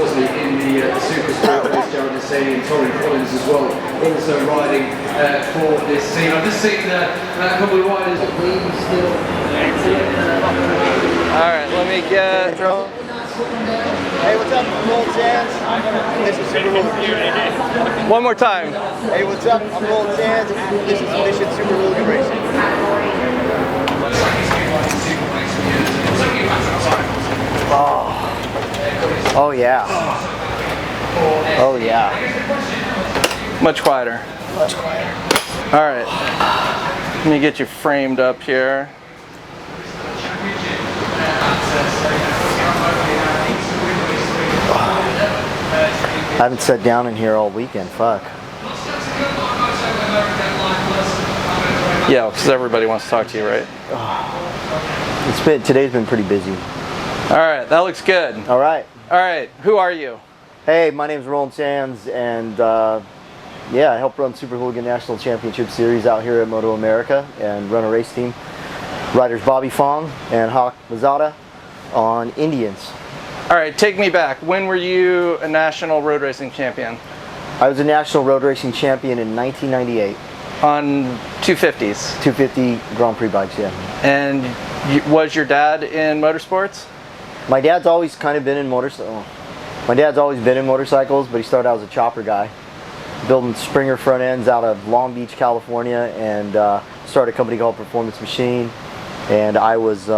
wasn't he, in the Super Sport race, Jared Hussein and Tori Collins as well, also riding for this team. I've just seen a couple of riders. Alright, let me get... Hey, what's up? I'm Roland Sands. This is Super Hooligan. One more time. Hey, what's up? I'm Roland Sands. This is Mission Super Hooligan Racing. Oh yeah. Oh yeah. Much quieter. Much quieter. Alright. Let me get you framed up here. I haven't sat down in here all weekend, fuck. Yeah, because everybody wants to talk to you, right? Today's been pretty busy. Alright, that looks good. Alright. Alright, who are you? Hey, my name's Roland Sands, and yeah, I help run Super Hooligan National Championship Series out here at Moto-America and run a race team. Riders Bobby Fong and Hawk Mazada on Indians. Alright, take me back. When were you a national road racing champion? I was a national road racing champion in 1998. On 250s? 250 Grand Prix bikes, yeah. And was your dad in motorsports? My dad's always kind of been in motorcycles. My dad's always been in motorcycles, but he started out as a chopper guy, building Springer front ends out of Long Beach, California, and started a company called Performance Machine. And I was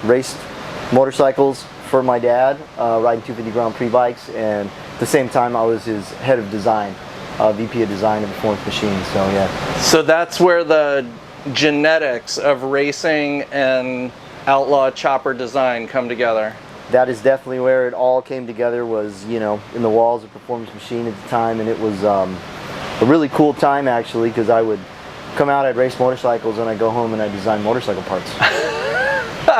raced motorcycles for my dad, riding 250 Grand Prix bikes, and at the same time I was his head of design, VP of design of Performance Machine. So yeah. So that's where the genetics of racing and outlaw chopper design come together. That is definitely where it all came together, was, you know, in the walls of Performance Machine at the time. And it was a really cool time, actually, because I would come out, I'd race motorcycles, and I'd go home and I'd design motorcycle parts.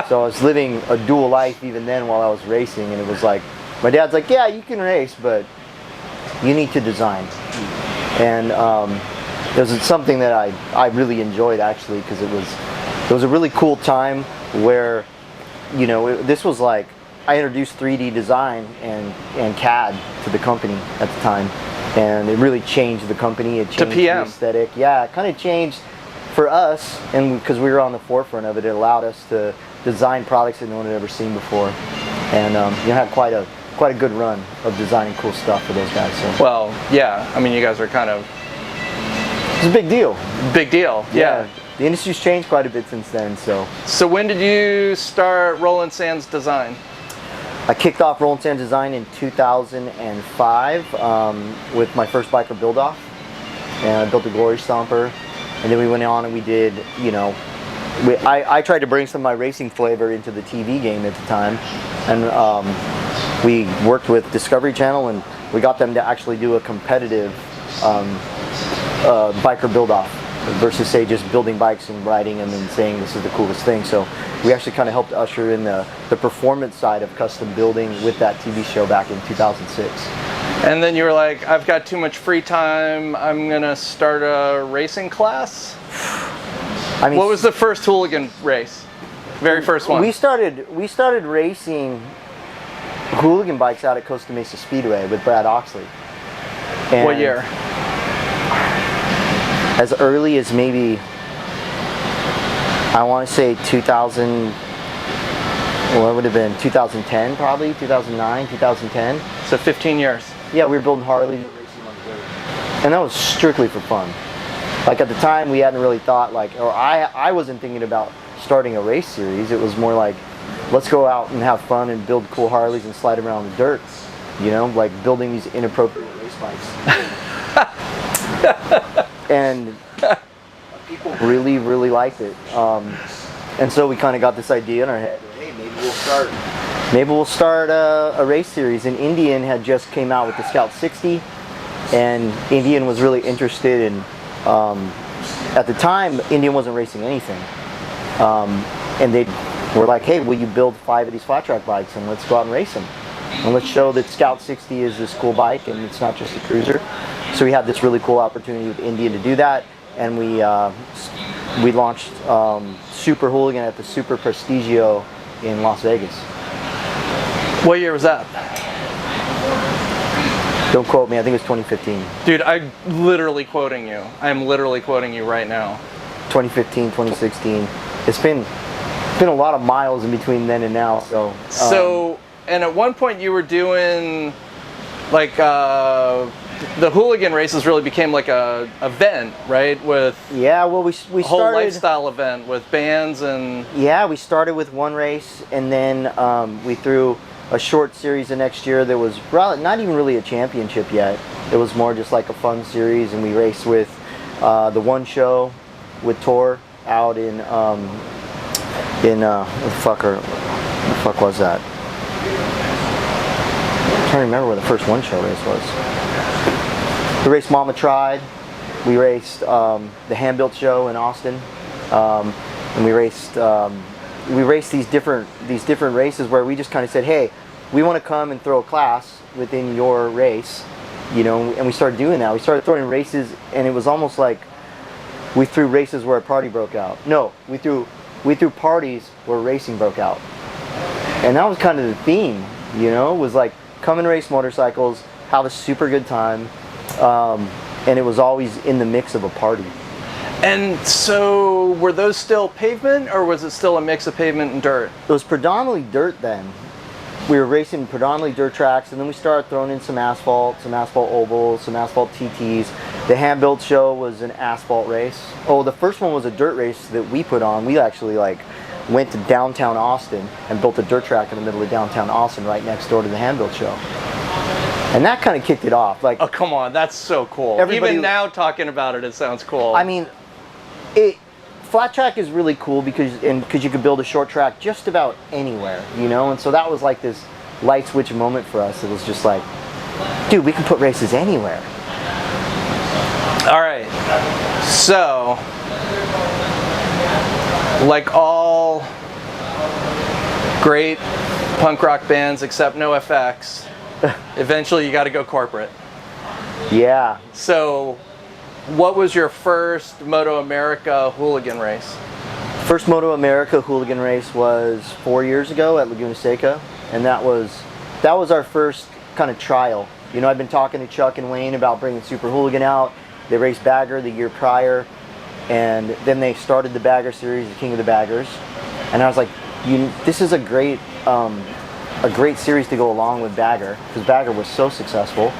So I was living a dual life even then while I was racing, and it was like, my dad's like, yeah, you can race, but you need to design. And it was something that I really enjoyed, actually, because it was a really cool time where, you know, this was like, I introduced 3D design and CAD to the company at the time, and it really changed the company. It changed the aesthetic. Yeah, it kind of changed for us, and because we were on the forefront of it, it allowed us to design products that no one had ever seen before, and you had quite a good run of designing cool stuff for those guys. So. Well, yeah, I mean, you guys are kind of... It's a big deal. Big deal, yeah. The industry's changed quite a bit since then, so. So when did you start Roland Sands Design? I kicked off Roland Sands Design in 2005 with my first biker build-off, and I built a Glory Stomper, and then we went on and we did, you know, I tried to bring some of my racing flavor into the TV game at the time, and we worked with Discovery Channel, and we got them to actually do a competitive biker build-off versus, say, just building bikes and riding them and saying this is the coolest thing. So we actually kind of helped usher in the performance side of custom building with that TV show back in 2006. And then you were like, I've got too much free time, I'm gonna start a racing class? I mean, what was the first hooligan race? Very first one. We started racing hooligan bikes out at Costa Mesa Speedway with Brad Oxley. And what year? As early as maybe, I want to say 2000, well, it would have been 2010 probably, 2009, 2010. So 15 years. Yeah, we were building Harleys and that was strictly for fun. Like at the time we hadn't really thought like, or I wasn't thinking about starting a race series. It was more like, let's go out and have fun and build cool Harleys and slide around the dirt. You know, like building these inappropriate race bikes. And people really, really liked it. And so we kind of got this idea in our head, hey, maybe we'll start a race series. And Indian had just came out with the Scout 60, and Indian was really interested in, at the time, Indian wasn't racing anything. And they were like, hey, will you build 5 of these flat track bikes and let's go out and race them. And let's show that Scout 60 is this cool bike and it's not just a cruiser. So we had this really cool opportunity with Indian to do that, and we launched Super Hooligan at the Super Prestigio in Las Vegas. What year was that? Don't quote me. I think it was 2015. Dude, I'm literally quoting you. I'm literally quoting you right now. 2015, 2016. It's been a lot of miles in between then and now. So. And at one point you were doing like the hooligan races really became like a event, right? With yeah, well we whole started lifestyle event with bands and yeah, we started with one race, and then we threw a short series the next year that was not even really a championship yet. It was more just like a fun series, and we raced with the one show with Tor out in what the fuck was that? I'm trying to remember where the first one show race was. We raced Mama Tried. We raced the Hand-Built show in Austin, and we raced these different races where we just kind of said, hey, we want to come and throw a class within your race, you know, and we started doing that. We started throwing races, and it was almost like we threw races where a party broke out. No, we threw parties where racing broke out, and that was kind of the theme, you know, was like come and race motorcycles, have a super good time, and it was always in the mix of a party. And so were those still pavement, or was it still a mix of pavement and dirt? It was predominantly dirt then. We were racing predominantly dirt tracks, and then we started throwing in some asphalt ovals, some asphalt TTs. The Hand-Built show was an asphalt race. Oh, the first one was a dirt race that we put on. We actually like went to downtown Austin and built a dirt track in the middle of downtown Austin right next door to the Hand-Built show. And that kind of kicked it off. Like, oh, come on, that's so cool. Even now talking about it, it sounds cool. I mean, flat track is really cool because you could build a short track just about anywhere, you know? And so that was like this light switch moment for us. It was just like, dude, we can put races anywhere. All right, so like all great punk rock bands except NoFX, eventually you got to go corporate. Yeah. So what was your first Moto-America hooligan race? First Moto-America hooligan race was 4 years ago at Laguna Seca, and that was our first kind of trial. You know, I've been talking to Chuck and Wayne about bringing Super Hooligan out. They raced Bagger the year prior, and then they started the Bagger series, the King of the Baggers, and I was like, this is a great series to go along with Bagger, because Bagger was so successful.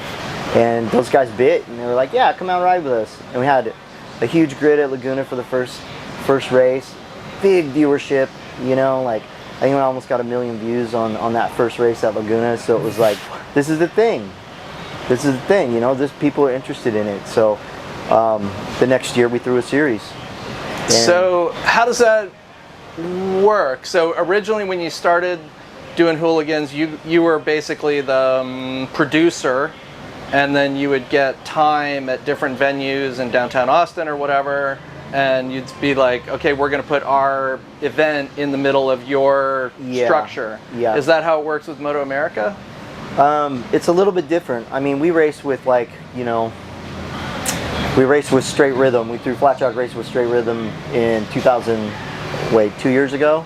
And those guys bit, and they were like, yeah, come out and ride with us. And we had a huge grid at Laguna for the first race. Big viewership, you know, like I think we almost got 1 million views on that first race at Laguna. So it was like, this is the thing. This is the thing, you know, people are interested in it. So the next year we threw a series. And so how does that work? So originally when you started doing hooligans, you were basically the producer, and then you would get time at different venues in downtown Austin or whatever, and you'd be like, okay, we're going to put our event in the middle of your structure. Yeah. Is that how it works with Moto-America? It's a little bit different. I mean, we raced with like, you know, we raced with Straight Rhythm. We threw flat track race with Straight Rhythm in 2 years ago?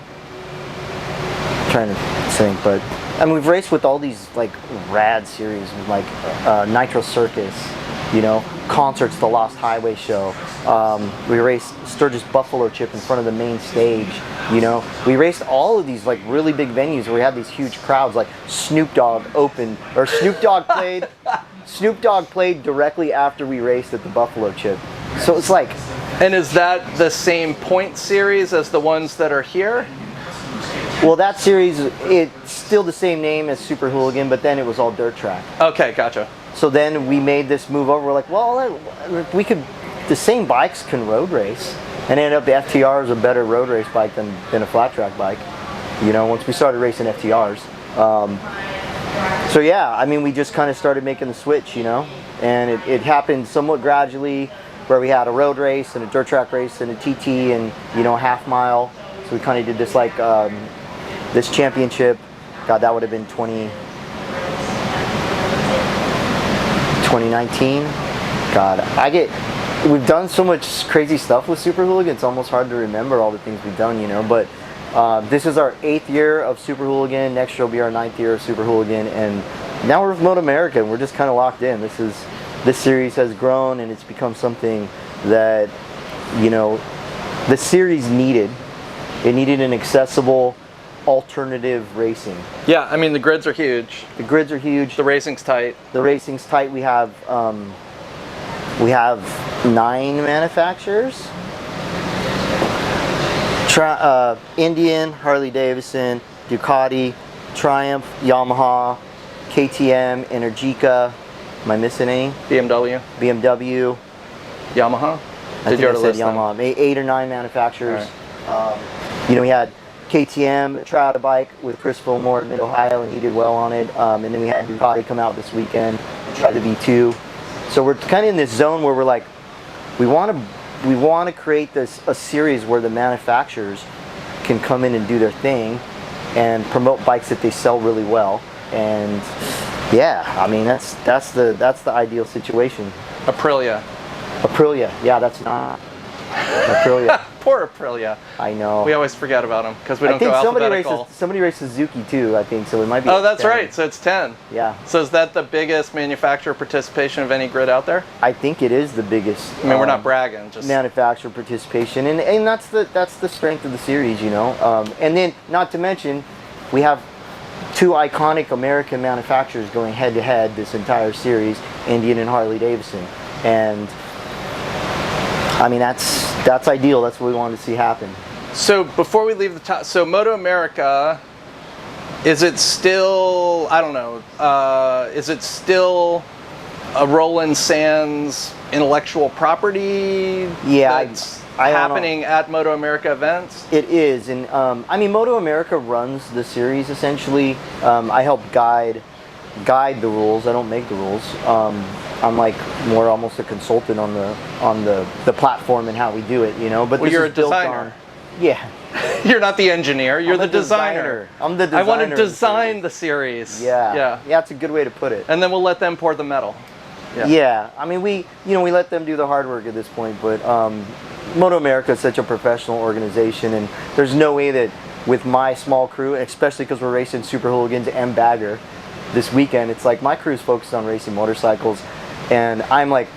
I'm trying to think, but I mean, we've raced with all these like rad series, like Nitro Circus, you know, concerts, the Lost Highway show. We raced Sturgis Buffalo Chip in front of the main stage, you know. We raced all of these like really big venues where we had these huge crowds, like Snoop Dogg played directly after we raced at the Buffalo Chip. So it's like... And is that the same point series as the ones that are here? Well, that series, it's still the same name as Super Hooligan, but then it was all dirt track. Okay, gotcha. So then we made this move over. We're like, well, the same bikes can road race. And ended up the FTR is a better road race bike than a flat track bike. You know, once we started racing FTRs. So yeah, I mean, we just kind of started making the switch, you know. And it happened somewhat gradually, where we had a road race and a dirt track race and a TT and, you know, a half mile. So we kind of did this like, this championship. God, that would have been 2019. God, we've done so much crazy stuff with Super Hooligan, it's almost hard to remember all the things we've done, you know. But this is our 8th year of Super Hooligan. Next year will be our 9th year of Super Hooligan, and now we're with Moto-America, and we're just kind of locked in. This series has grown, and it's become something that, you know, the series needed. It needed an accessible alternative racing. Yeah, I mean the grids are huge. The grids are huge. The racing's tight. The racing's tight. We have 9 manufacturers. Indian, Harley Davidson, Ducati, Triumph, Yamaha, KTM, Energica. Am I missing any? BMW. BMW. Yamaha. I think I said Yamaha. 8 or 9 manufacturers. Right. You know, we had KTM try out a bike with Chris Fillmore in Mid-Ohio, and he did well on it. And then we had Ducati come out this weekend and try the V2. So we're kind of in this zone where we're like, we want to create a series where the manufacturers can come in and do their thing and promote bikes that they sell really well. And yeah, I mean that's the ideal situation. Aprilia. Yeah, that's not Aprilia. Poor Aprilia. I know. We always forget about them because we don't I think go alphabetical. somebody races Suzuki too, I think, so it might be. Oh, that's 10. right. So it's 10. Yeah. So is that the biggest manufacturer participation of any grid out there? I think it is the biggest. I mean, we're not bragging, just manufacturer participation, and that's the strength of the series, you know. And then, not to mention, we have 2 iconic American manufacturers going head to head this entire series, Indian and Harley Davidson, and I mean that's ideal. That's what we wanted to see happen. So before we leave the top, so Moto-America, is it still, I don't know, is it still a Roland Sands intellectual property that's happening at Moto-America events? It is, and I mean Moto-America runs the series essentially. I help guide the rules. I don't make the rules. I'm like more almost a consultant on the platform and how we do it, you know. But well, you're a designer. Yeah. You're not the engineer. You're the designer. I'm the designer. I want to design the series. Yeah. That's a good way to put it. And then we'll let them pour the metal. Yeah. I mean, we let them do the hard work at this point, but Moto-America is such a professional organization, and there's no way that with my small crew, especially because we're racing Super Hooligans and Bagger this weekend, it's like my crew's focused on racing motorcycles, and I'm like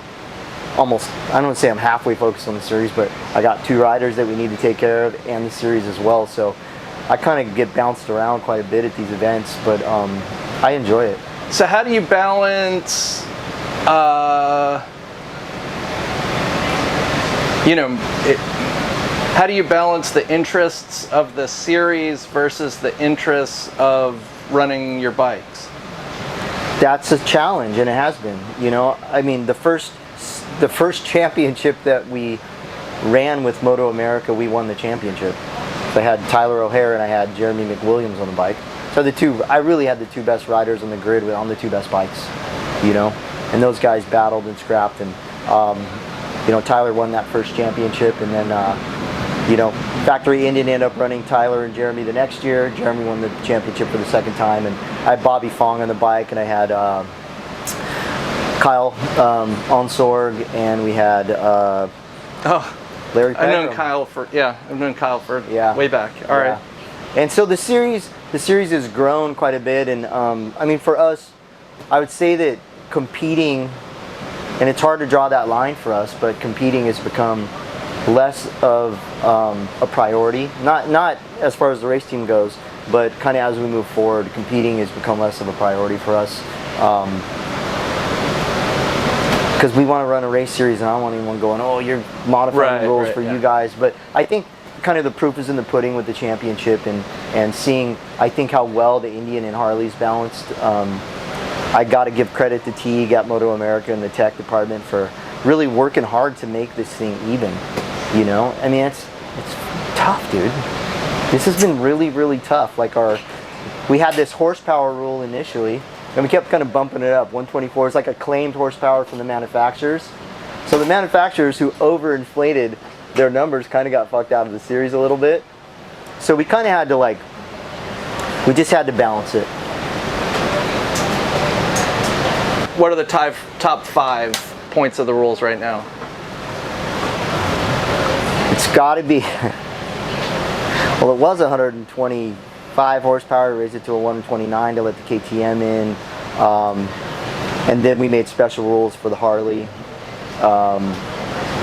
almost, I don't want to say I'm halfway focused on the series, but I got 2 riders that we need to take care of and the series as well, so I kind of get bounced around quite a bit at these events, but I enjoy it. So how do you balance how do you balance the interests of the series versus the interests of running your bikes? That's a challenge, and it has been. You know, I mean, the first championship that we ran with Moto-America, we won the championship. So I had Tyler O'Hare and I had Jeremy McWilliams on the bike. So I really had the 2 best riders on the grid on the 2 best bikes, you know. And those guys battled and scrapped, and you know, Tyler won that first championship, and then you know, Factory Indian ended up running Tyler and Jeremy the next year. Jeremy won the championship for the 2nd time, and I had Bobby Fong on the bike, and I had Kyle Onsorg, and we had Larry Peckram. I've known Kyle for way back. All right. And so the series has grown quite a bit, and I mean, for us, I would say that competing, and it's hard to draw that line for us, but competing has become less of a priority. Not as far as the race team goes, but kind of as we move forward, competing has become less of a priority for us. Because we want to run a race series, and I don't want anyone going, "Oh, you're modifying rules for you guys." But I think kind of the proof is in the pudding with the championship, and seeing, I think, how well the Indian and Harley's balanced. I got to give credit to Teague at Moto-America and the tech department for really working hard to make this thing even. You know, I mean, it's tough, dude. This has been really, really tough. Like we had this horsepower rule initially, and we kept kind of bumping it up. 124 is like a claimed horsepower from the manufacturers. So the manufacturers who overinflated their numbers kind of got fucked out of the series a little bit. So we kind of had to we just had to balance it. What are the top 5 points of the rules right now? It's got to be, well, it was 125 horsepower, raised it to a 129 to let the KTM in. And then we made special rules for the Harley.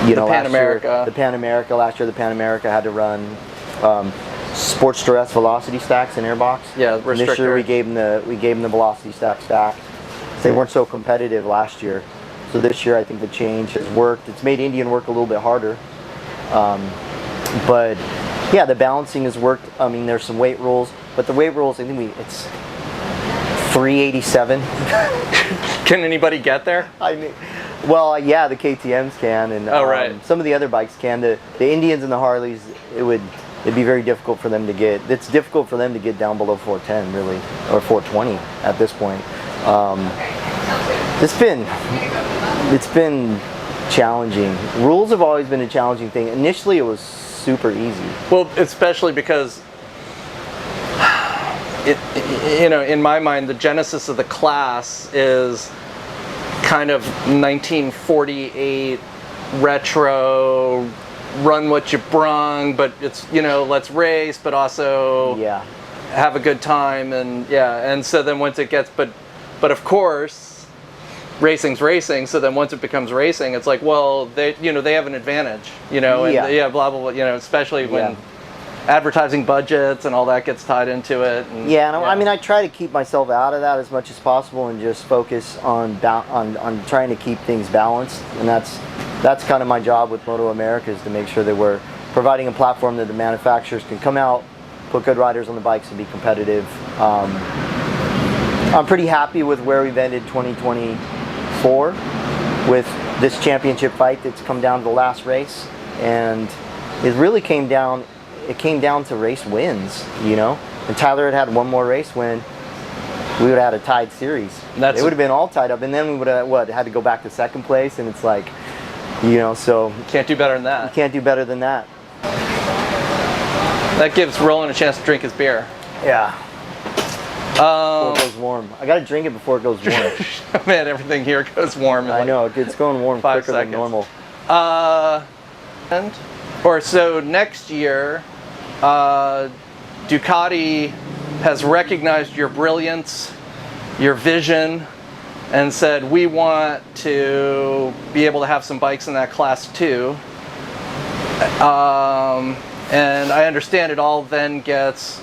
You know, Pan America. The Pan America. Last year, the Pan America had to run sports duress velocity stacks in airbox. Yeah, and this year restrictor. we gave them the velocity stack. They weren't so competitive last year, so this year I think the change has worked. It's made Indian work a little bit harder, but yeah, the balancing has worked. I mean, there's some weight rules, but the weight rules, I think it's 387. Can anybody get there? I mean, well, yeah, the KTM's can, and oh, right. Some of the other bikes can. The Indians and the Harleys, it'd be very difficult for them to get. It's difficult for them to get down below 410, really, or 420 at this point. It's been challenging. Rules have always been a challenging thing. Initially, it was super easy. Well, especially because you know, in my mind, the genesis of the class is kind of 1948 retro, run what you brung, but it's, you know, let's race, but also have a good time, and and so then once it gets, but of course, racing's racing, so then once it becomes racing, it's like, well, they have an advantage, you know, and blah blah blah, you know, especially when advertising budgets and all that gets tied into it. And, I mean, I try to keep myself out of that as much as possible and just focus on trying to keep things balanced, and that's kind of my job with Moto-America, is to make sure that we're providing a platform that the manufacturers can come out, put good riders on the bikes, and be competitive. I'm pretty happy with where we've ended 2024 with this championship fight that's come down to the last race, and it really came down to race wins, you know. And Tyler had one more race win, we would have had a tied series. It would have been all tied up, and then we would have had to go back to second place, and it's like, you know, so can't do better than that. You can't do better than that. That gives Roland a chance to drink his beer. Yeah. Before it goes warm. I gotta drink it before it goes warm. Man, everything here goes warm. I know, it's going warm quicker than normal. So next year, Ducati has recognized your brilliance, your vision, and said, we want to be able to have some bikes in that class too. And I understand it all then gets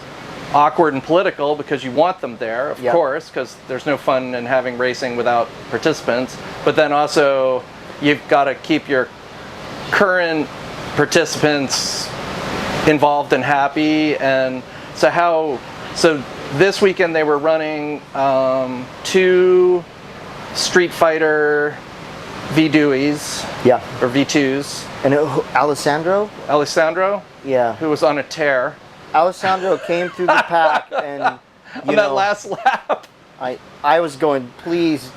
awkward and political because you want them there, of course, because there's no fun in having racing without participants. But then also, you've got to keep your current participants involved and happy. And so this weekend they were running 2 Street Fighter V-Dewies, or V2s. And Alessandro? Yeah. Who was on a tear. Alessandro came through the pack, and on that last lap, I was going, please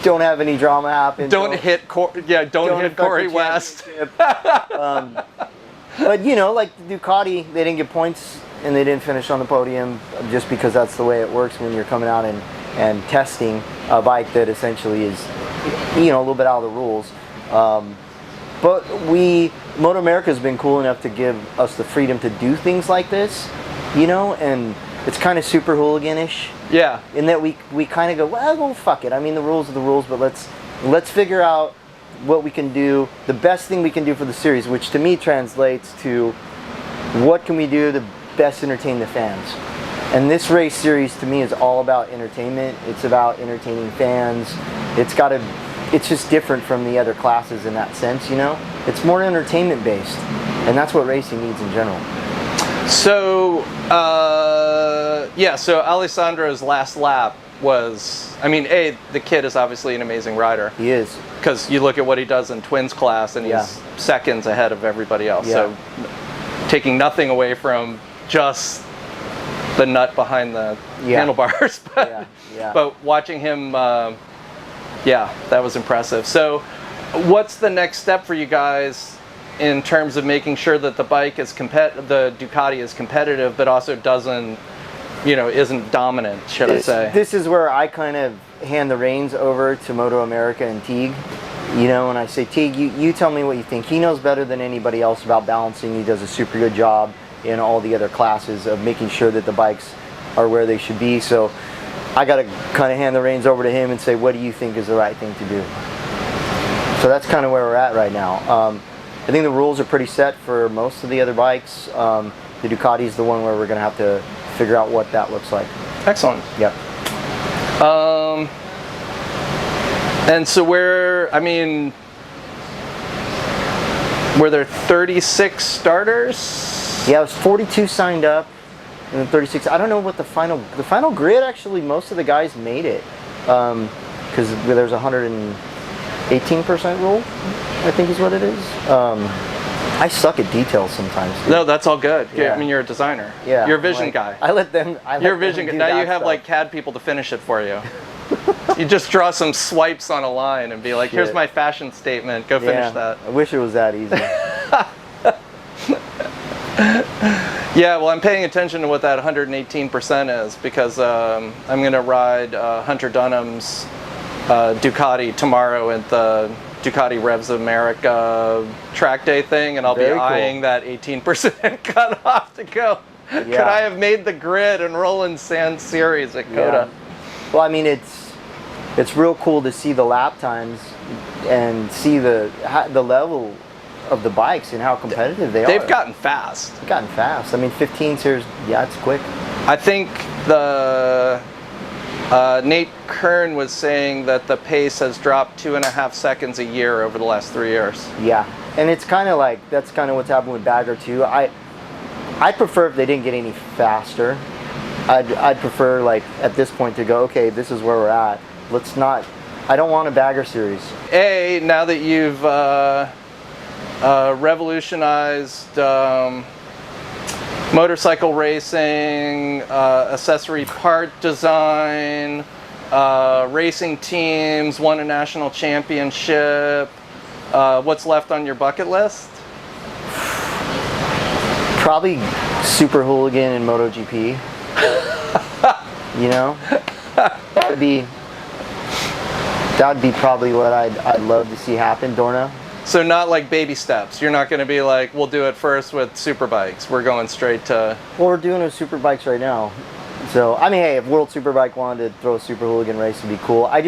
don't have any drama happen. Don't hit Corey West. But you know, like the Ducati, they didn't get points and they didn't finish on the podium, just because that's the way it works when you're coming out and testing a bike that essentially is, you know, a little bit out of the rules. But Moto-America has been cool enough to give us the freedom to do things like this, you know, and it's kind of Super Hooligan-ish. Yeah. In that we kind of go, well, fuck it. I mean, the rules are the rules, but let's figure out what we can do, the best thing we can do for the series, which to me translates to what can we do to best entertain the fans. And this race series to me is all about entertainment. It's about entertaining fans. It's just different from the other classes in that sense, you know? It's more entertainment based, and that's what racing needs in general. So, so Alessandro's last lap was, I mean, the kid is obviously an amazing rider. He is. Because you look at what he does in twins class, and he's seconds ahead of everybody else. Yeah. So, taking nothing away from just the nut behind the handlebars, but watching him, that was impressive. So, what's the next step for you guys in terms of making sure that the bike is the Ducati is competitive, but also doesn't, isn't dominant, should I say? This is where I kind of hand the reins over to Moto-America and Teague. And I say, Teague, you tell me what you think. He knows better than anybody else about balancing. He does a super good job in all the other classes of making sure that the bikes are where they should be. So I got to kind of hand the reins over to him and say, what do you think is the right thing to do? So that's kind of where we're at right now. I think the rules are pretty set for most of the other bikes. The Ducati is the one where we're going to have to figure out what that looks like. Excellent. Yep. And so were there 36 starters? Yeah, it was 42 signed up, and then 36. I don't know what the final grid. Actually, most of the guys made it, because there's a 118% rule, I think is what it is. I suck at details sometimes, dude. No, that's all good. Yeah. I mean, you're a designer. Yeah, You're a vision like, guy. I let them. You're a vision guy. Now you have like CAD people to finish it for you. You just draw some swipes on a line and be like, here's my fashion statement. Go finish that. I wish it was that easy. Yeah, well, I'm paying attention to what that 118% is because I'm going to ride Hunter Dunham's Ducati tomorrow at the Ducati Revs of America track day thing, and I'll be eyeing that 18% cutoff to go. Yeah. Could I have made the grid in Roland Sands series at Coda? Yeah. Well, I mean, it's real cool to see the lap times and see the level of the bikes and how competitive they are. They've gotten fast. They've gotten fast. I mean, 15s here, yeah, it's quick. I think the Nate Kern was saying that the pace has dropped 2.5 seconds a year over the last 3 years. Yeah, and it's kind of like, that's kind of what's happened with Bagger too. I'd prefer if they didn't get any faster. I'd prefer, like, at this point to go, okay, this is where we're at. Let's not, I don't want a Bagger series. Now that you've revolutionized motorcycle racing, accessory part design, racing teams, won a national championship, what's left on your bucket list? Probably Super Hooligan and MotoGP. You know, that'd be probably what I'd love to see happen, Dorna. So not like baby steps. You're not going to be like, we'll do it first with super bikes. We're going straight to. Well, we're doing it with super bikes right now. So I mean, hey, if World Superbike wanted to throw a Super Hooligan race, it'd be cool. I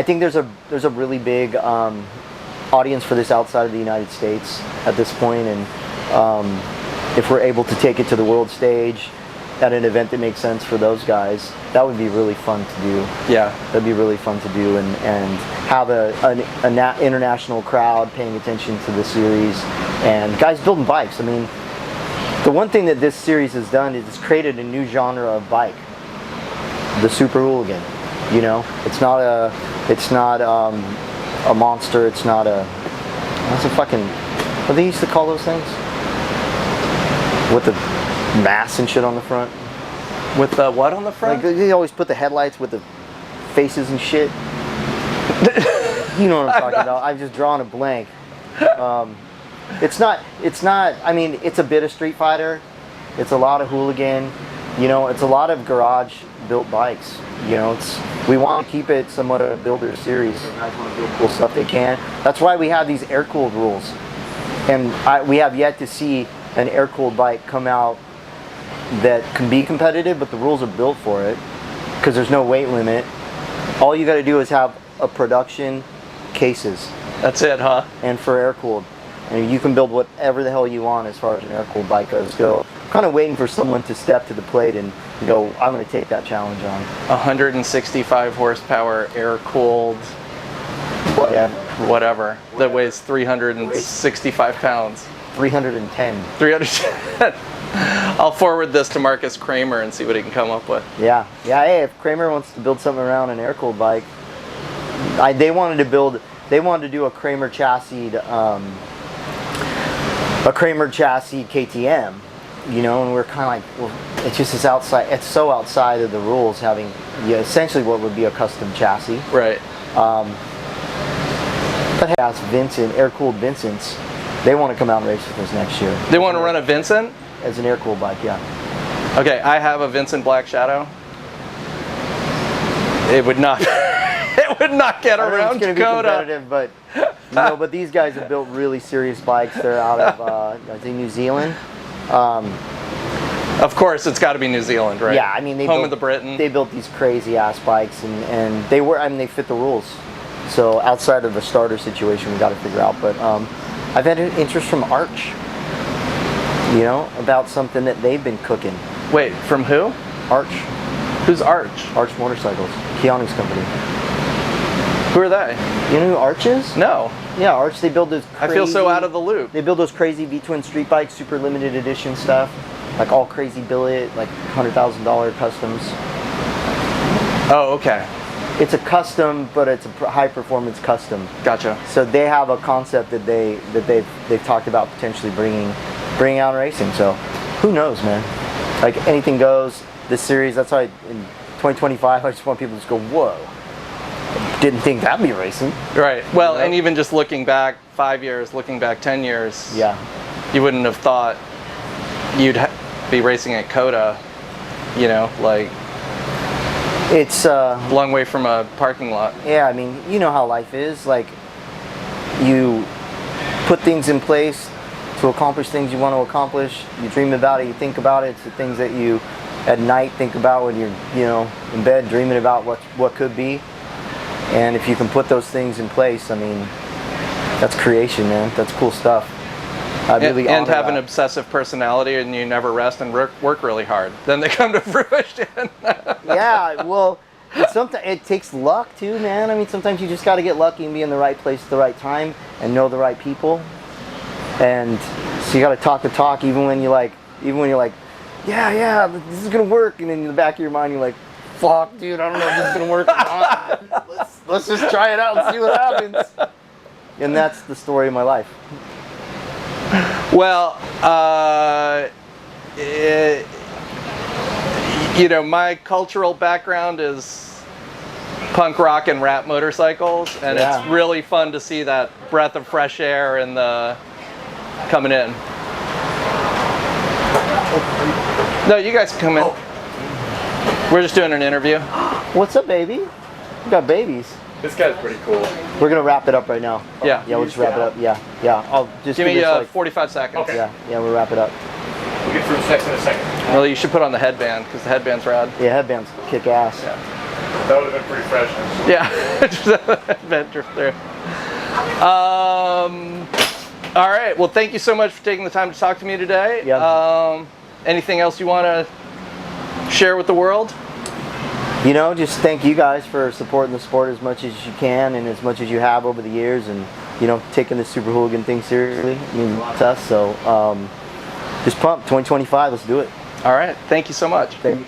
think there's a really big audience for this outside of the United States at this point, and if we're able to take it to the world stage at an event that makes sense for those guys, that would be really fun to do. Yeah, that'd be really fun to do, and have an international crowd paying attention to the series and guys building bikes. I mean, the one thing that this series has done is it's created a new genre of bike, the Super Hooligan. You know, it's not a monster. It's not a, what's a fucking, what they used to call those things? With the mass and shit on the front. With the what on the front? Like, they always put the headlights with the faces and shit. You know what I'm talking about. I've just drawn a blank. It's not, I mean, it's a bit of Street Fighter. It's a lot of Hooligan. You know, it's a lot of garage built bikes. You know, we want to keep it somewhat of a builder series. Guys want to build cool stuff they can. That's why we have these air-cooled rules. And we have yet to see an air-cooled bike come out that can be competitive, but the rules are built for it because there's no weight limit. All you got to do is have a production cases. That's it, huh? And for air-cooled. And you can build whatever the hell you want as far as an air-cooled bike goes. So I'm kind of waiting for someone to step to the plate and go, I'm going to take that challenge on. 165 horsepower air-cooled whatever that weighs 365 pounds. 310. 310. I'll forward this to Marcus Kramer and see what he can come up with. Yeah. Hey, if Kramer wants to build something around an air-cooled bike, they wanted to do a Kramer chassis, KTM, you know, and we're kind of like, well, it's just this outside. It's so outside of the rules, having essentially what would be a custom chassis. Right. But hey, ask Vincent, air-cooled Vincent's. They want to come out and race with us next year. They want to run a Vincent? As an air-cooled bike, yeah. Okay, I have a Vincent Black Shadow. It would not. It would not get around Coda. It's going to be competitive, but but these guys have built really serious bikes. They're out of I think New Zealand. Of course, it's got to be New Zealand, right? Yeah, I mean, home of the Britain. They built these crazy ass bikes, and they were, I mean, they fit the rules. So outside of the starter situation, we got to figure out. But I've had an interest from Arch, you know, about something that they've been cooking. Wait, from who? Arch. Who's Arch? Arch Motorcycles, Keanu's company. Who are they? You know who Arch is? No. Yeah, Arch. They build those. I feel so out of the loop. They build those crazy V-twin street bikes, super limited edition stuff, like all crazy billet, like $100,000 customs. Oh, okay. It's a custom, but it's a high performance custom. Gotcha. So they have a concept that they've talked about potentially bringing out racing. So who knows, man? Like anything goes. This series, that's why in 2025, I just want people to just go, whoa. Didn't think that'd be racing. Right. Well, You know? and even just looking back 5 years, looking back 10 years, Yeah. you wouldn't have thought you'd be racing at Coda, you know, like It's a long way from a parking lot. yeah, I mean, you know how life is. Like, you put things in place to accomplish things you want to accomplish. You dream about it, you think about it. It's the things that you, at night, think about when you're, you know, in bed, dreaming about what could be. And if you can put those things in place, I mean, that's creation, man. That's cool stuff. I really and honor have an that. obsessive personality, and you never rest and work really hard. Then they come to fruition. Yeah, well, sometimes it takes luck too, man. I mean, sometimes you just got to get lucky and be in the right place at the right time and know the right people. And so you got to talk the talk, even when you're like, yeah, this is gonna work, and then in the back of your mind you're like, fuck, dude, I don't know if this is gonna work or not. Let's just try it out and see what happens. And that's the story of my life. Well, you know, my cultural background is punk rock and rap motorcycles, and Yeah. it's really fun to see that breath of fresh air and the coming in. No, you guys can come in. We're just doing an interview. What's up, baby? We got babies. This guy's pretty cool. We're gonna wrap it up right now. Yeah. Yeah, we'll just wrap it up. Yeah. I'll just Give me this, like, 45 seconds. Okay. Yeah, we'll wrap it up. We'll get through sex in a second. Well, you should put on the headband because the headband's rad. Yeah, headbands kick ass. Yeah. That would have been pretty fresh. Yeah, just a headband drift through. All right. Well, thank you so much for taking the time to talk to me today. Yeah. Anything else you want to share with the world? You know, just thank you guys for supporting the sport as much as you can and as much as you have over the years, and you know, taking the Super Hooligan thing seriously. I mean, to us. So just pumped. 2025. Let's do it. All right. Thank you so much. Thank you.